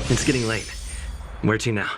It's getting late. Where to now?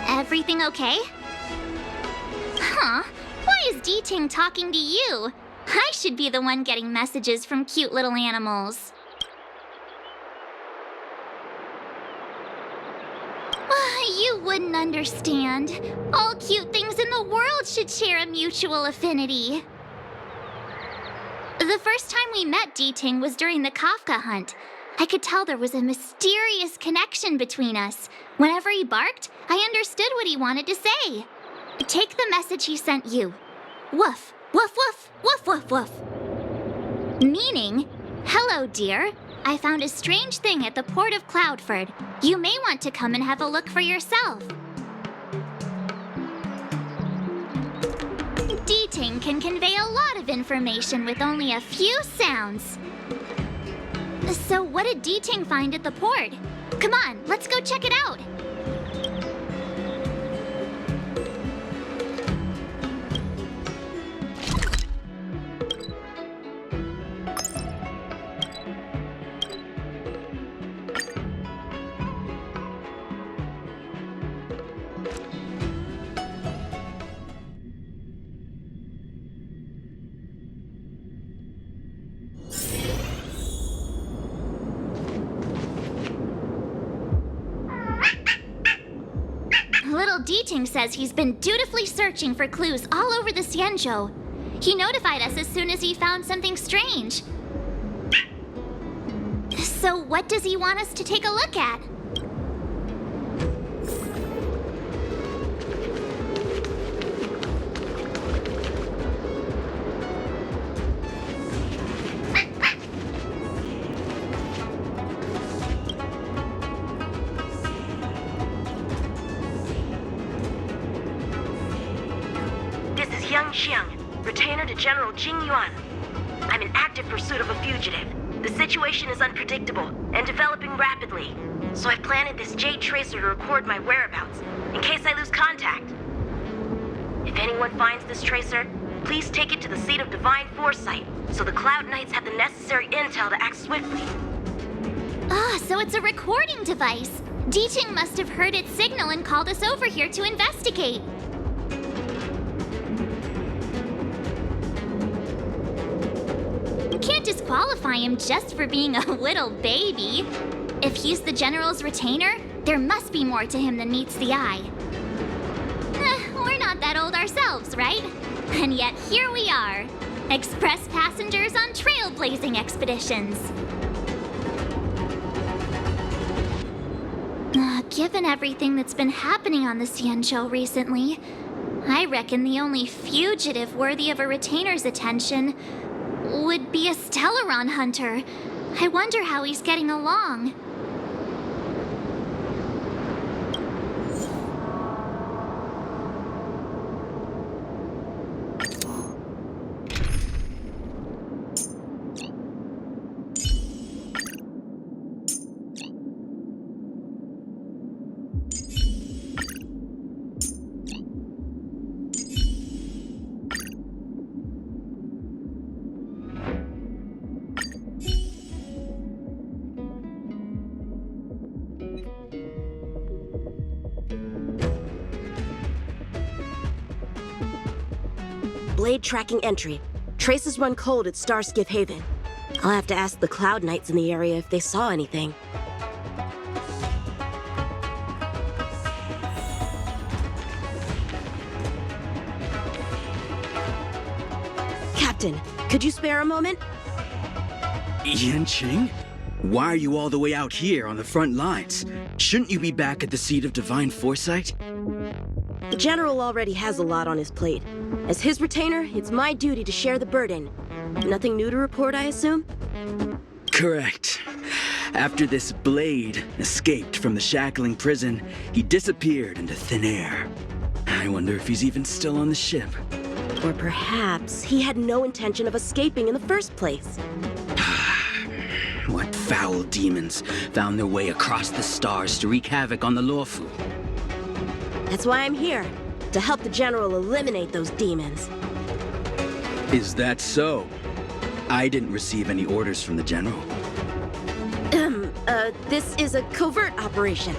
Everything okay? Huh? Why is Jingliu talking to you? I should be the one getting messages from cute little animals. You wouldn't understand. All cute things in the world should share a mutual affinity. The first time we met Jingliu was during the Kafka hunt. I could tell there was a mysterious connection between us. Whenever he barked, I understood what he wanted to say. Take the message he sent you. Woof, woof, woof, woof, woof, woof. Meaning, hello, dear. I found a strange thing at the port of Cloudford. You may want to come and have a look for yourself. Jingliu can convey a lot of information with only a few sounds. So what did Jingliu find at the port? Come on, let's go check it out. Little Jingliu says he's been dutifully searching for clues all over the Xianzhou. He notified us as soon as he found something strange. So what does he want us to take a look at? Yanqing, retainer to General Jingliu. I'm in active pursuit of a fugitive. The situation is unpredictable and developing rapidly, so I've planted this jade tracer to record my whereabouts in case I lose contact. If anyone finds this tracer, please take it to the seat of divine foresight so the Cloud Knights have the necessary intel to act swiftly. So it's a recording device. Jingliu must have heard its signal and called us over here to investigate. Can't disqualify him just for being a little baby. If he's the General's retainer, there must be more to him than meets the eye. We're not that old ourselves, right? And yet here we are, express passengers on trailblazing expeditions. Given everything that's been happening on the Xianzhou recently, I reckon the only fugitive worthy of a retainer's attention would be a Stellaron hunter. I wonder how he's getting along. Blade tracking entry. Traces run cold at Starskiff Haven. I'll have to ask the Cloud Knights in the area if they saw anything. Captain, could you spare a moment? Yanqing? Why are you all the way out here on the front lines? Shouldn't you be back at the seat of divine foresight? The General already has a lot on his plate. As his retainer, it's my duty to share the burden. Nothing new to report, I assume? Correct. After this blade escaped from the shackling prison, he disappeared into thin air. I wonder if he's even still on the ship. Or perhaps he had no intention of escaping in the first place. What foul demons found their way across the stars to wreak havoc on the Luofu? That's why I'm here, to help the General eliminate those demons. Is that so? I didn't receive any orders from the General. This is a covert operation.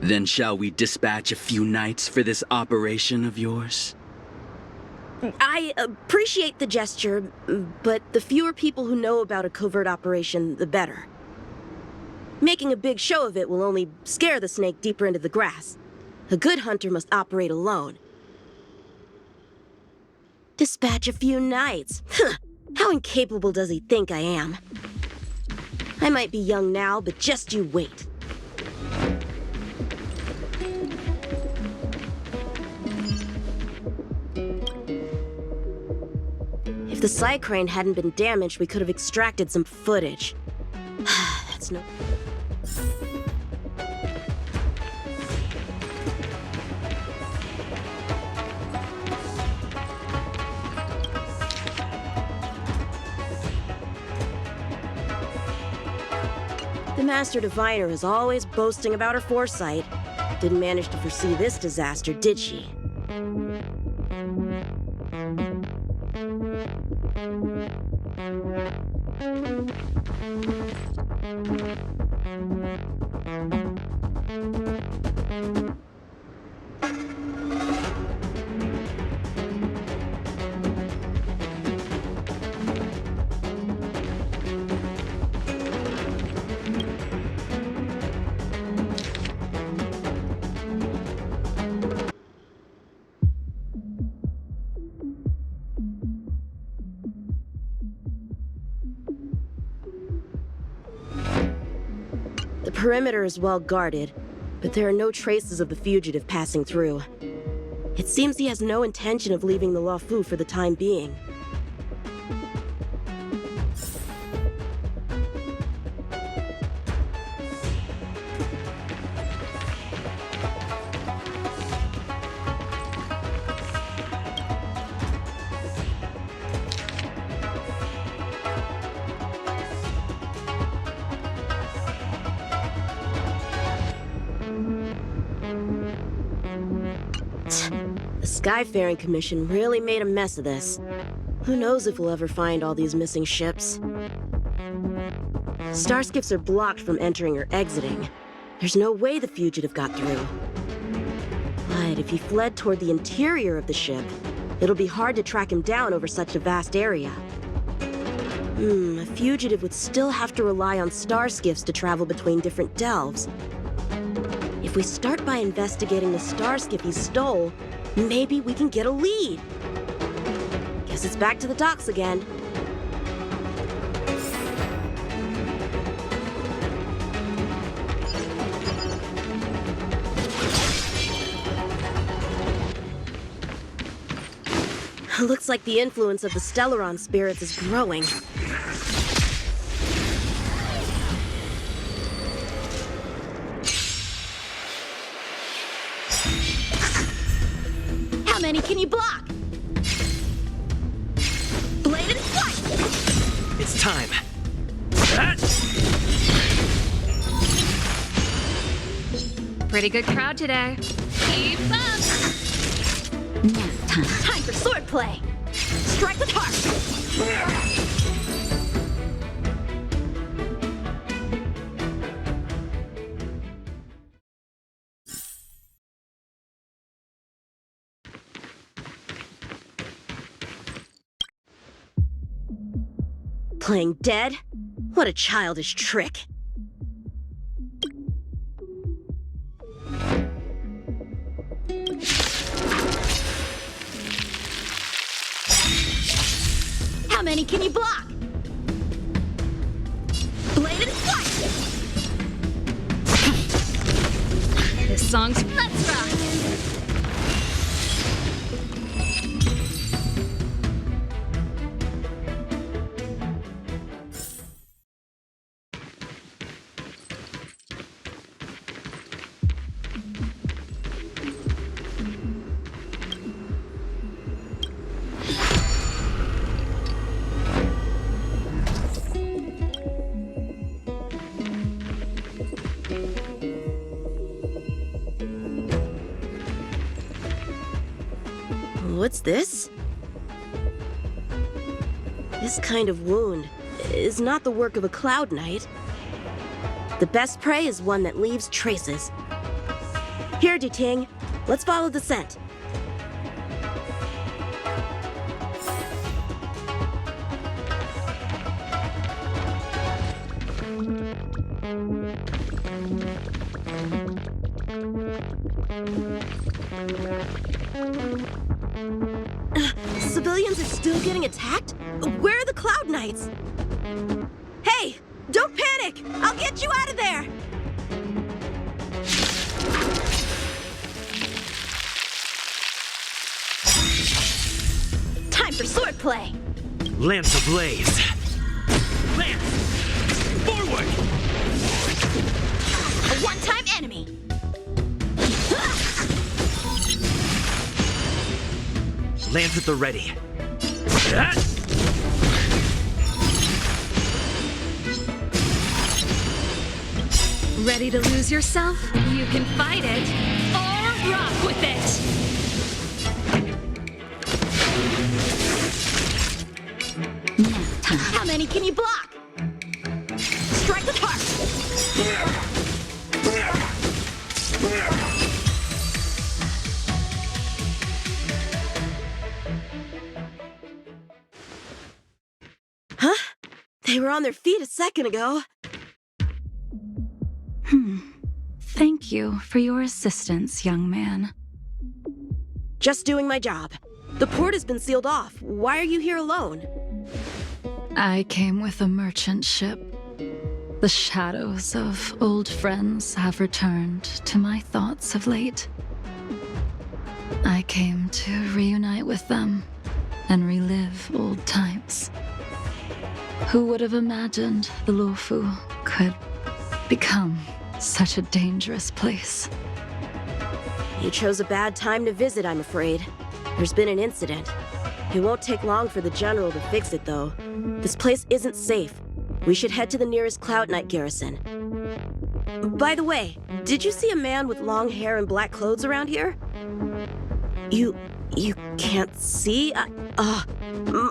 Then shall we dispatch a few knights for this operation of yours? I appreciate the gesture, but the fewer people who know about a covert operation, the better. Making a big show of it will only scare the snake deeper into the grass. A good hunter must operate alone. Dispatch a few knights. How incapable does he think I am? I might be young now, but just you wait. If the Psy Crane hadn't been damaged, we could have extracted some footage. That's no... The Master Diviner is always boasting about her foresight. Didn't manage to foresee this disaster, did she? The perimeter is well guarded, but there are no traces of the fugitive passing through. It seems he has no intention of leaving the Luofu for the time being. The Skyfaring Commission really made a mess of this. Who knows if we'll ever find all these missing ships. Starskips are blocked from entering or exiting. There's no way the fugitive got through. But if he fled toward the interior of the ship, it'll be hard to track him down over such a vast area. A fugitive would still have to rely on starskiffs to travel between different delves. If we start by investigating the starskip he stole, maybe we can get a lead. Guess it's back to the docks again. Looks like the influence of the Stellaron spirits is growing. How many can you block? Bladed fight! It's time. Pretty good crowd today. Keep up! Nap time. Time for swordplay! Strike with heart! Playing dead? What a childish trick. many can you block? Bladed fight! This song's Let's rock! What's this? This kind of wound is not the work of a Cloud Knight. The best prey is one that leaves traces. Here, Duting. Let's follow the scent. Civilians are still getting attacked? Where are the Cloud Knights? Hey! Don't panic! I'll get you out of there! Time for swordplay! Lance ablaze! Lance! Forward! A one-time enemy! Lance at the ready. ready to lose yourself? You can fight it or rock with it. How many can you block? Strike the park! Huh? They were on their feet a second ago. Thank you for your assistance, young man. Just doing my job. The port has been sealed off. Why are you here alone? I came with a merchant ship. The shadows of old friends have returned to my thoughts of late. I came to reunite with them and relive old times. Who would have imagined the Luofu could become such a dangerous place? You chose a bad time to visit, I'm afraid. There's been an incident. It won't take long for the General to fix it, though. This place isn't safe. We should head to the nearest Cloud Knight garrison. By the way, did you see a man with long hair and black clothes around here? You can't see?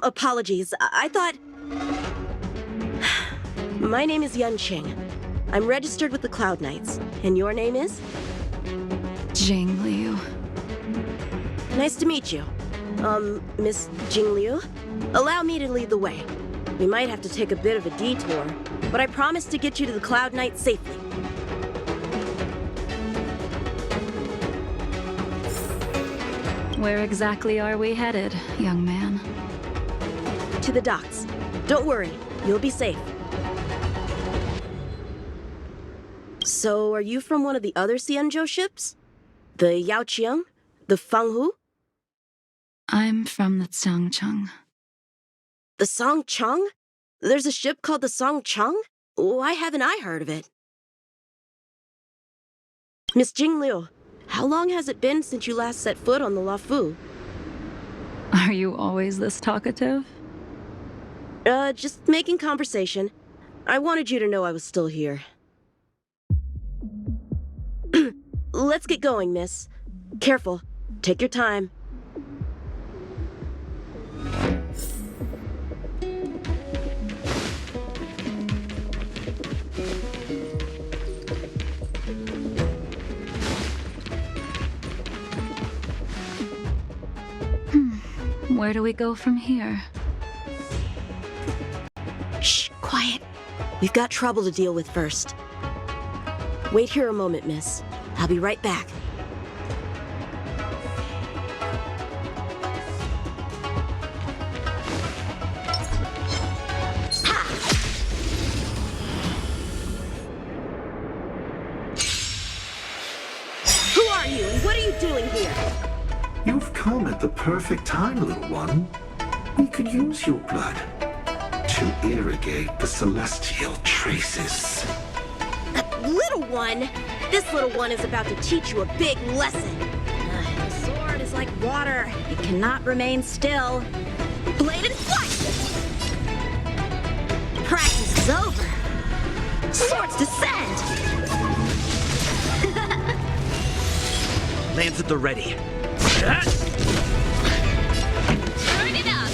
Apologies. I thought... My name is Yanqing. I'm registered with the Cloud Knights. And your name is? Jingliu. Nice to meet you. Miss Jingliu? Allow me to lead the way. We might have to take a bit of a detour, but I promise to get you to the Cloud Knight safely. Where exactly are we headed, young man? To the docks. Don't worry, you'll be safe. So, are you from one of the other Xianzhou ships? The Yaoqiang? The Fanghu? I'm from the Xiangcheng. The Songcheng? There's a ship called the Songcheng? Why haven't I heard of it? Miss Jingliu, how long has it been since you last set foot on the Luofu? Are you always this talkative? Just making conversation. I wanted you to know I was still here. Let's get going, miss. Careful. Take your time. Where do we go from here? Shh, quiet. We've got trouble to deal with first. Wait here a moment, miss. I'll be right back. doing here? You've come at the perfect time, little one. We could use your blood to irrigate the celestial traces. Little one? This little one is about to teach you a big lesson. The sword is like water. It cannot remain still. Blade and flight! Practice is over. Swords descend! Lands at the ready. Turn it up!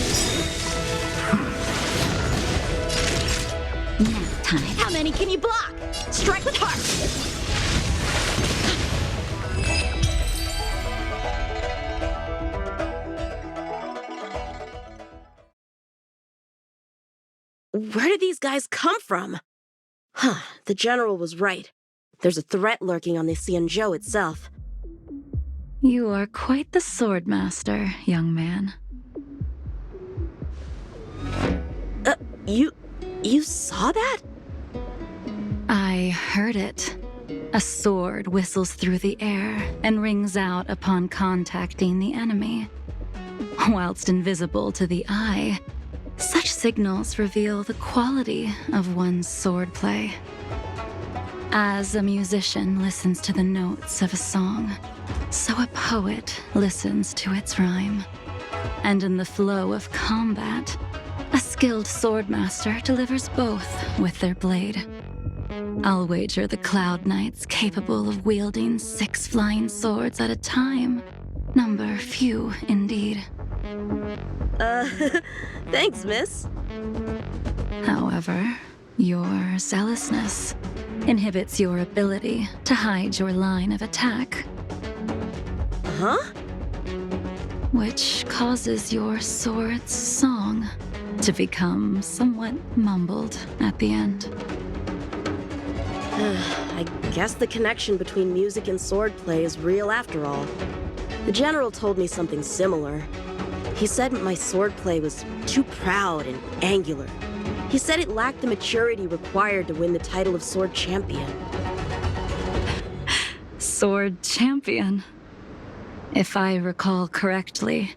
Nap time. How many can you block? Strike with heart! Where did these guys come from? Huh, the general was right. There's a threat lurking on the Xianzhou itself. You are quite the swordmaster, young man. You saw that? I heard it. A sword whistles through the air and rings out upon contacting the enemy. Whilst invisible to the eye, such signals reveal the quality of one's swordplay. As a musician listens to the notes of a song, so a poet listens to its rhyme. And in the flow of combat, a skilled swordmaster delivers both with their blade. I'll wager the Cloud Knight's capable of wielding 6 flying swords at a time. Number few, indeed. Thanks, miss. However, your zealousness inhibits your ability to hide your line of attack, Huh? which causes your sword's song to become somewhat mumbled at the end. I guess the connection between music and swordplay is real after all. The general told me something similar. He said my swordplay was too proud and angular. He said it lacked the maturity required to win the title of sword champion. Sword champion. If I recall correctly,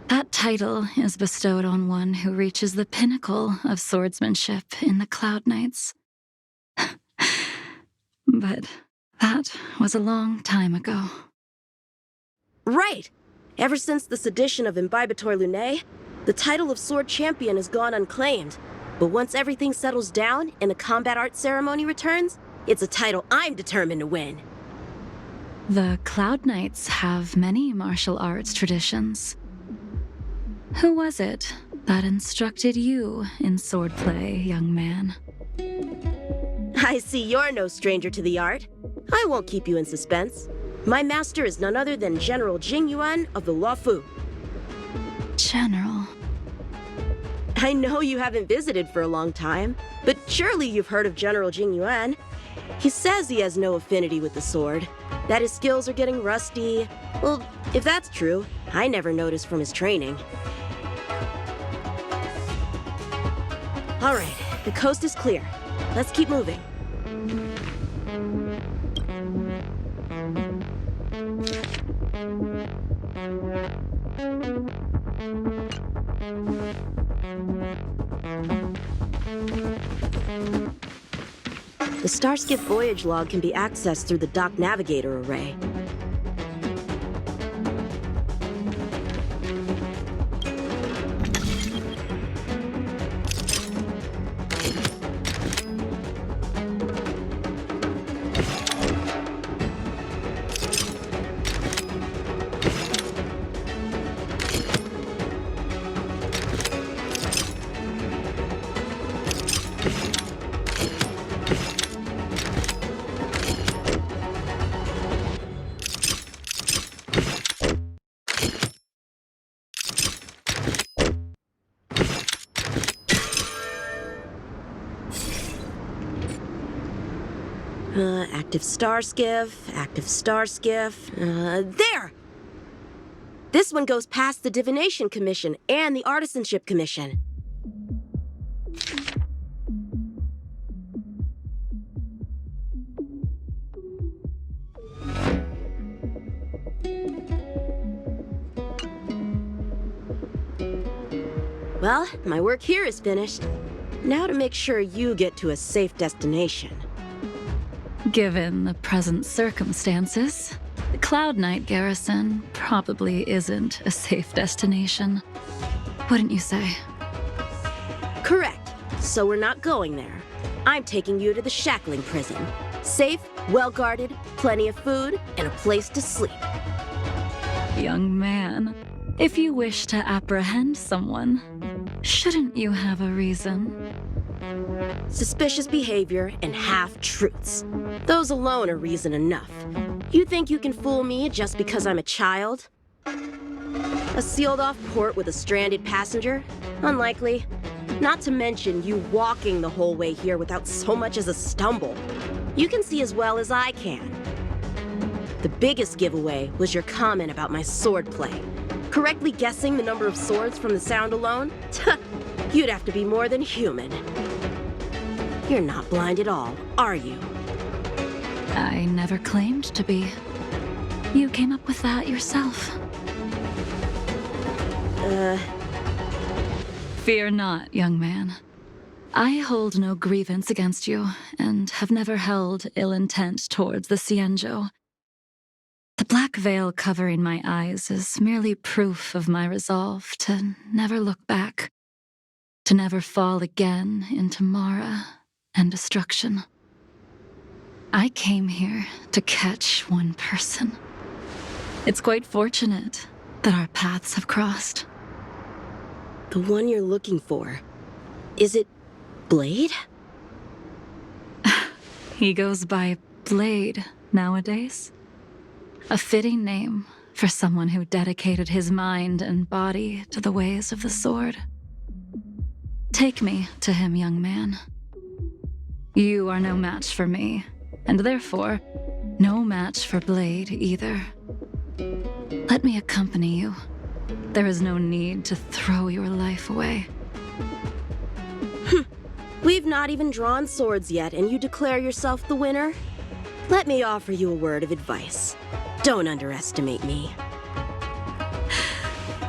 that title is bestowed on one who reaches the pinnacle of swordsmanship in the Cloud Knights. But that was a long time ago. Right! Ever since the sedition of Imbibitor Lunae, the title of sword champion has gone unclaimed. But once everything settles down and the combat art ceremony returns, it's a title I'm determined to win. The Cloud Knights have many martial arts traditions. Who was it that instructed you in swordplay, young man? I see you're no stranger to the art. I won't keep you in suspense. My master is none other than General Jingliu of the Luofu. General. I know you haven't visited for a long time, but surely you've heard of General Jingliu. He says he has no affinity with the sword, that his skills are getting rusty. Well, if that's true, I never noticed from his training. All right, the coast is clear. Let's keep moving. The Starskiff voyage log can be accessed through the dock navigator array. Active Star Skiff. There! This one goes past the Divination Commission and the Artisanship Commission. Well, my work here is finished. Now to make sure you get to a safe destination. Given the present circumstances, the Cloud Knight garrison probably isn't a safe destination. Wouldn't you say? Correct. So we're not going there. I'm taking you to the shackling prison. Safe, well-guarded, plenty of food, and a place to sleep. Young man, if you wish to apprehend someone, shouldn't you have a reason? Suspicious behavior and half-truths. Those alone are reason enough. You think you can fool me just because I'm a child? A sealed-off port with a stranded passenger? Unlikely. Not to mention you walking the whole way here without so much as a stumble. You can see as well as I can. The biggest giveaway was your comment about my swordplay. Correctly guessing the number of swords from the sound alone? You'd have to be more than human. You're not blind at all, are you? I never claimed to be. You came up with that yourself. Fear not, young man. I hold no grievance against you, and have never held ill intent towards the Xianzhou. The black veil covering my eyes is merely proof of my resolve to never look back, to never fall again into Mara and destruction. I came here to catch one person. It's quite fortunate that our paths have crossed. The one you're looking for. Is it Blade? He goes by Blade nowadays. A fitting name for someone who dedicated his mind and body to the ways of the sword. Take me to him, young man. You are no match for me, and therefore, no match for Blade either. Let me accompany you. There is no need to throw your life away. We've not even drawn swords yet, and you declare yourself the winner? Let me offer you a word of advice. Don't underestimate me.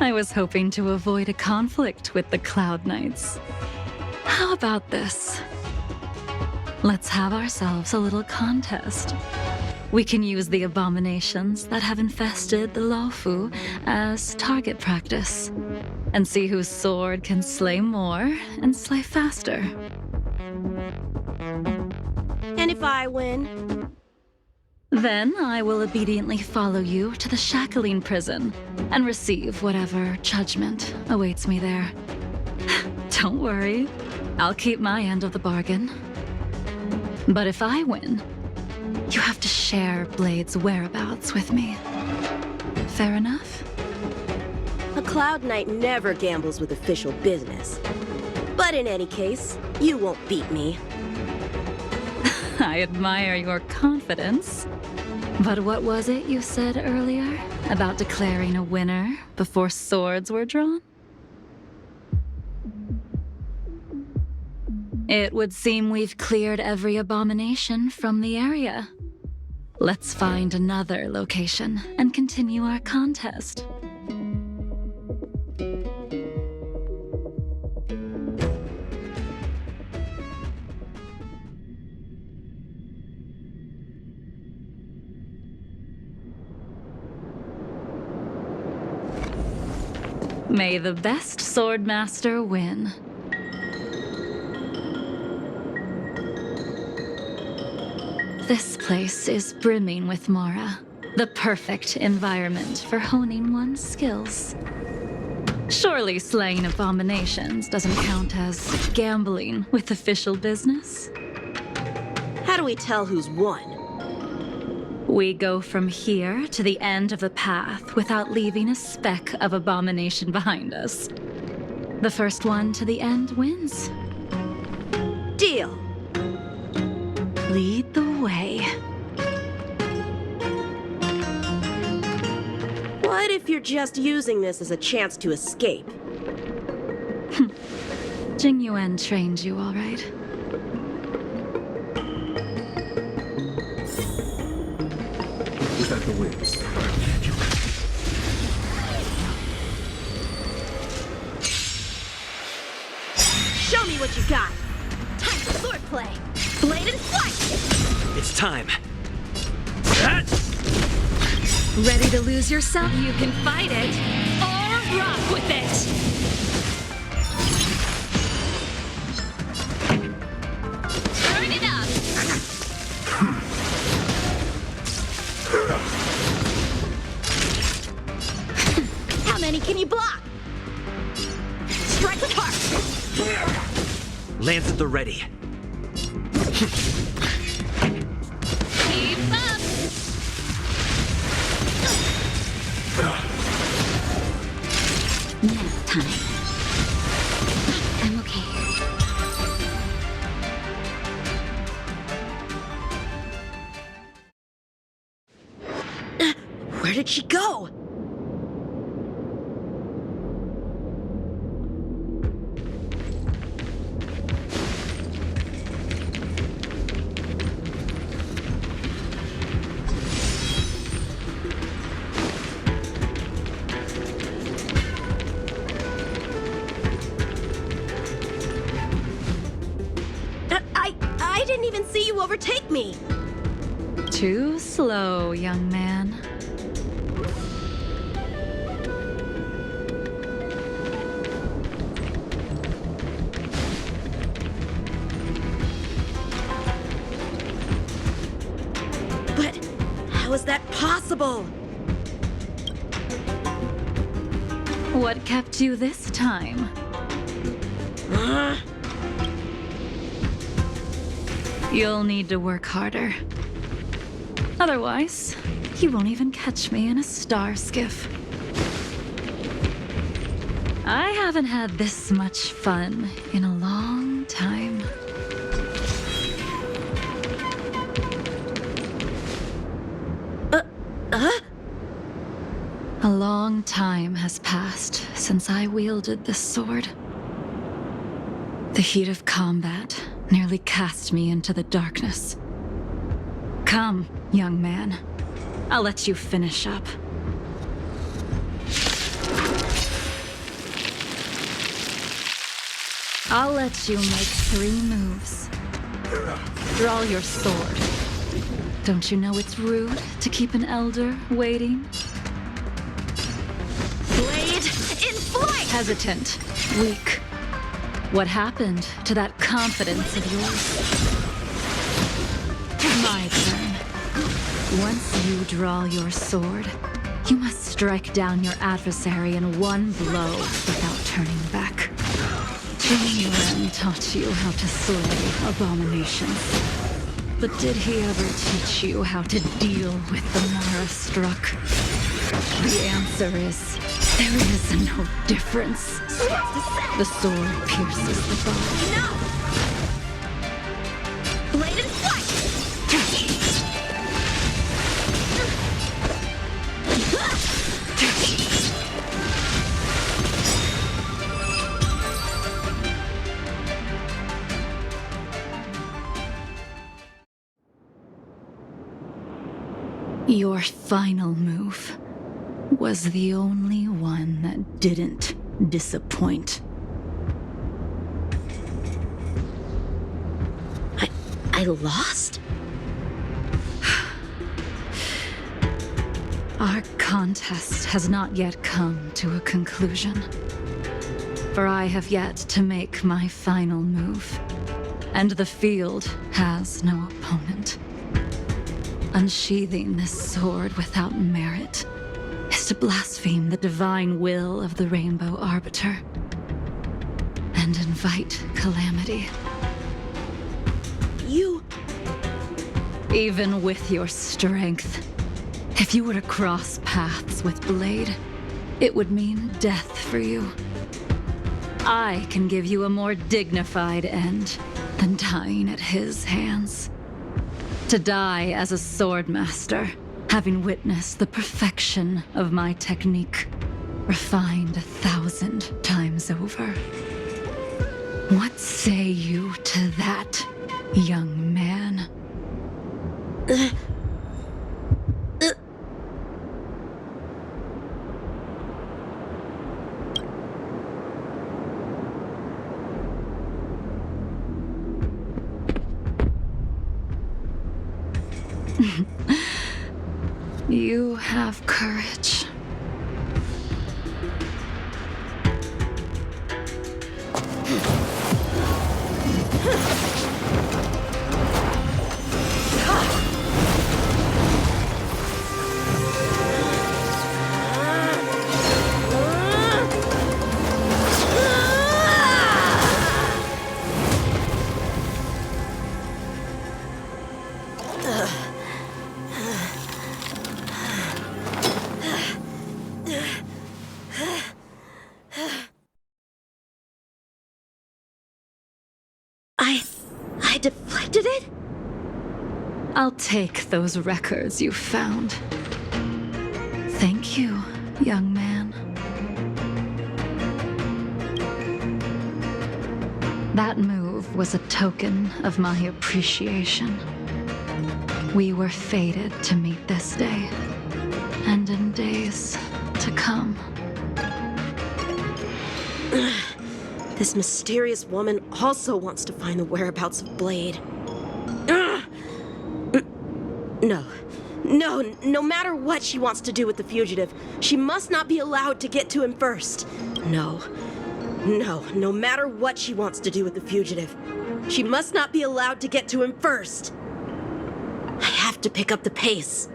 I was hoping to avoid a conflict with the Cloud Knights. How about this? Let's have ourselves a little contest. We can use the abominations that have infested the Luofu as target practice, and see whose sword can slay more and slay faster. And if I win? Then I will obediently follow you to the shackling prison and receive whatever judgment awaits me there. Don't worry, I'll keep my end of the bargain. But if I win, you have to share Blade's whereabouts with me. Fair enough? A Cloud Knight never gambles with official business. But in any case, you won't beat me. I admire your confidence. But what was it you said earlier about declaring a winner before swords were drawn? It would seem we've cleared every abomination from the area. Let's find another location and continue our contest. May the best swordmaster win. This place is brimming with Mara, the perfect environment for honing one's skills. Surely slaying abominations doesn't count as gambling with official business? How do we tell who's won? We go from here to the end of the path without leaving a speck of abomination behind us. The first one to the end wins. Deal. Lead the way. What if you're just using this as a chance to escape? Jingliu trained you all right. Was that the winds? you got? Time for swordplay. Blade and flight! It's time. Ready to lose yourself? You can fight it or rock with it! Turn it up! How many can you block? Strike with heart! Lance at the ready. Keep up! Nap time. I'm okay. Where did she go? I didn't even see you overtake me. Too slow, young man. But how is that possible? What kept you this time? You'll need to work harder. Otherwise, you won't even catch me in a star skiff. I haven't had this much fun in a long time. A long time has passed since I wielded this sword. The heat of combat nearly cast me into the darkness. Come, young man. I'll let you finish up. I'll let you make 3 moves. Draw your sword. Don't you know it's rude to keep an elder waiting? Blade in flight! Hesitant, weak. What happened to that confidence of yours? My turn. Once you draw your sword, you must strike down your adversary in one blow without turning back. Jingliu taught you how to slay abominations. But did he ever teach you how to deal with the Mara struck? The answer is, there is no difference. The sword pierces the body. No! Blade in flight! Your final move was the only one that didn't disappoint. I lost? Our contest has not yet come to a conclusion. For I have yet to make my final move, and the field has no opponent. Unsheathing this sword without merit is to blaspheme the divine will of the Rainbow Arbiter and invite calamity. You... Even with your strength, if you were to cross paths with Blade, it would mean death for you. I can give you a more dignified end than dying at his hands. To die as a swordmaster, having witnessed the perfection of my technique, refined 1,000 times over. What say you to that, young man? You have courage. I deflected it? I'll take those records you found. Thank you, young man. That move was a token of my appreciation. We were fated to meet this day, and in days to come. This mysterious woman also wants to find the whereabouts of Blade. No matter what she wants to do with the fugitive, she must not be allowed to get to him first. No matter what she wants to do with the fugitive, she must not be allowed to get to him first. I have to pick up the pace.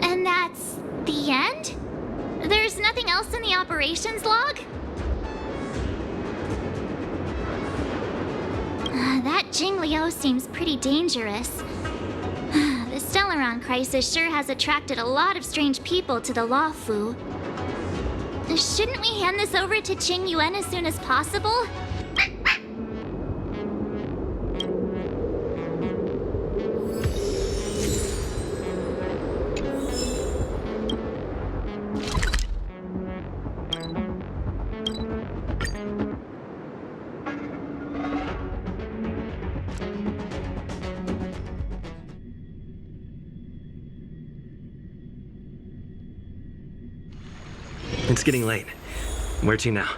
And that's the end? There's nothing else in the operations log? That Jingliu seems pretty dangerous. The Stellaron crisis sure has attracted a lot of strange people to the Law Fu. Shouldn't we hand this over to Qing Yuan as soon as possible? It's getting late. Where to now?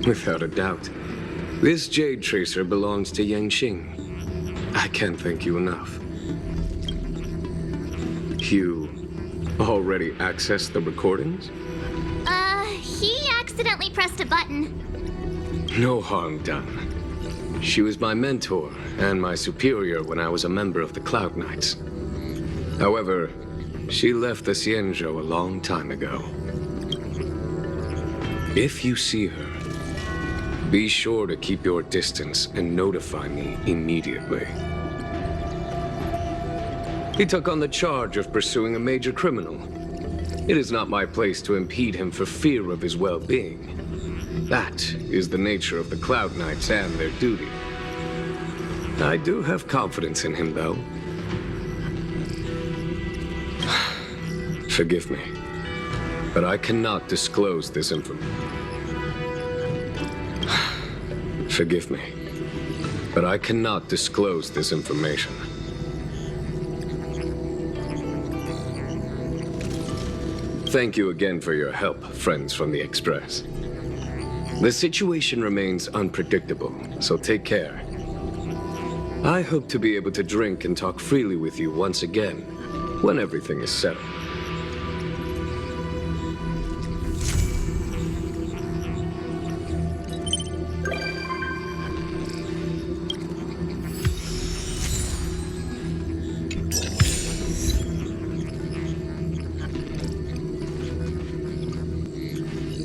Without a doubt. This Jade Tracer belongs to Yanqing. I can't thank you enough. You already accessed the recordings? He accidentally pressed a button. No harm done. She was my mentor and my superior when I was a member of the Cloud Knights. However, she left the Xianzhou a long time ago. If you see her, be sure to keep your distance and notify me immediately. He took on the charge of pursuing a major criminal. It is not my place to impede him for fear of his well-being. That is the nature of the Cloud Knights and their duty. I do have confidence in him, though. Forgive me, but I cannot disclose this information. Forgive me, but I cannot disclose this information. Thank you again for your help, friends from the Express. The situation remains unpredictable, so take care. I hope to be able to drink and talk freely with you once again, when everything is settled.